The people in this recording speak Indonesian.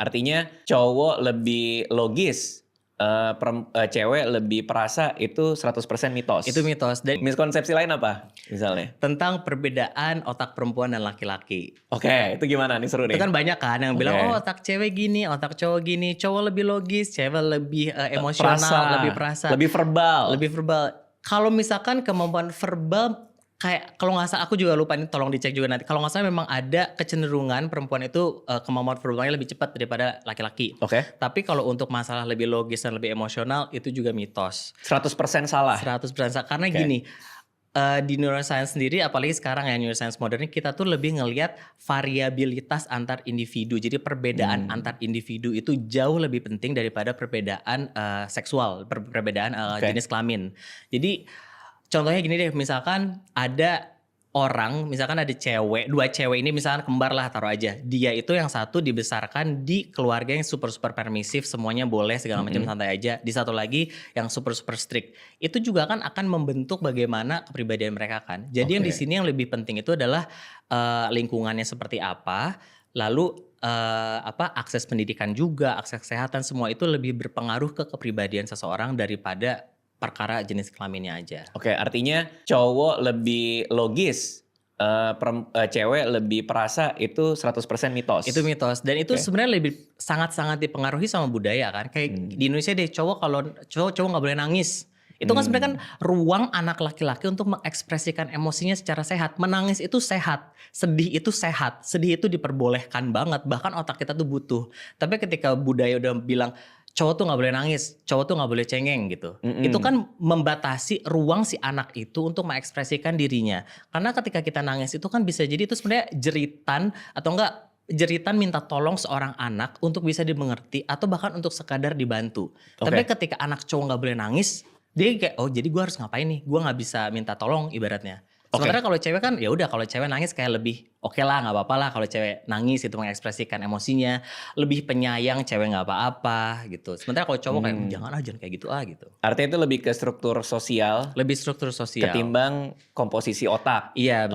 Artinya cowok lebih logis, cewek lebih perasa itu 100% mitos. Itu mitos. Dan Miskonsepsi lain apa misalnya? tentang perbedaan otak perempuan dan laki-laki. Oke, itu gimana nih, seru Itu nih. kan banyak kan yang bilang, Oke. oh otak cewek gini, otak cowok gini. Cowok lebih logis, cewek lebih emosional, Perasa, lebih perasa. lebih verbal. Lebih verbal. Kalau misalkan kemampuan verbal, kayak kalau nggak salah, aku juga lupa, ini tolong dicek juga nanti. Kalau nggak salah memang ada kecenderungan perempuan itu kemampuan verbalnya lebih cepat daripada laki-laki. Oke. Tapi kalau untuk masalah lebih logis dan lebih emosional, itu juga mitos. 100% salah. 100% salah. Karena Oke. gini, di neuroscience sendiri, apalagi sekarang ya neuroscience modern, kita tuh lebih ngelihat variabilitas antar individu. Jadi perbedaan antar individu itu jauh lebih penting daripada perbedaan seksual, perbedaan jenis kelamin. Jadi contohnya gini deh, misalkan ada orang, misalkan ada dua cewek ini misalkan kembar lah, taruh aja. Dia itu yang satu dibesarkan di keluarga yang super permisif, semuanya boleh segala macam, santai aja. Di satu lagi yang super strict. Itu juga kan akan membentuk bagaimana kepribadian mereka kan. Jadi yang di sini yang lebih penting itu adalah lingkungannya seperti apa, lalu akses pendidikan juga, akses kesehatan, semua itu lebih berpengaruh ke kepribadian seseorang daripada perkara jenis kelaminnya aja. Oke, artinya cowok lebih logis, cewek lebih perasa itu 100% mitos. Itu mitos, dan itu sebenarnya lebih sangat-sangat dipengaruhi sama budaya kan. Kayak di Indonesia deh, cowok nggak boleh nangis. Itu kan sebenarnya kan ruang anak laki-laki untuk mengekspresikan emosinya secara sehat. Menangis itu sehat, sedih itu sehat, sedih itu diperbolehkan banget. Bahkan otak kita tuh butuh. Tapi ketika budaya udah bilang cowok tuh nggak boleh nangis, cowok tuh nggak boleh cengeng gitu. Itu kan membatasi ruang si anak itu untuk mengekspresikan dirinya. Karena ketika kita nangis itu kan bisa jadi itu sebenarnya jeritan atau enggak jeritan minta tolong seorang anak untuk bisa dimengerti atau bahkan untuk sekadar dibantu. Tapi ketika anak cowok nggak boleh nangis, dia kayak oh jadi gue harus ngapain nih? Gue nggak bisa minta tolong ibaratnya. Sementara kalau cewek kan ya udah, kalau cewek nangis kayak lebih oke lah, nggak apa-apa lah kalau cewek nangis itu mengekspresikan emosinya, lebih penyayang, cewek nggak apa-apa gitu. Sementara kalau cowok kayak jangan kayak gitu gitu. Artinya itu lebih ke struktur sosial, Lebih struktur sosial. ketimbang komposisi otak. Iya betul.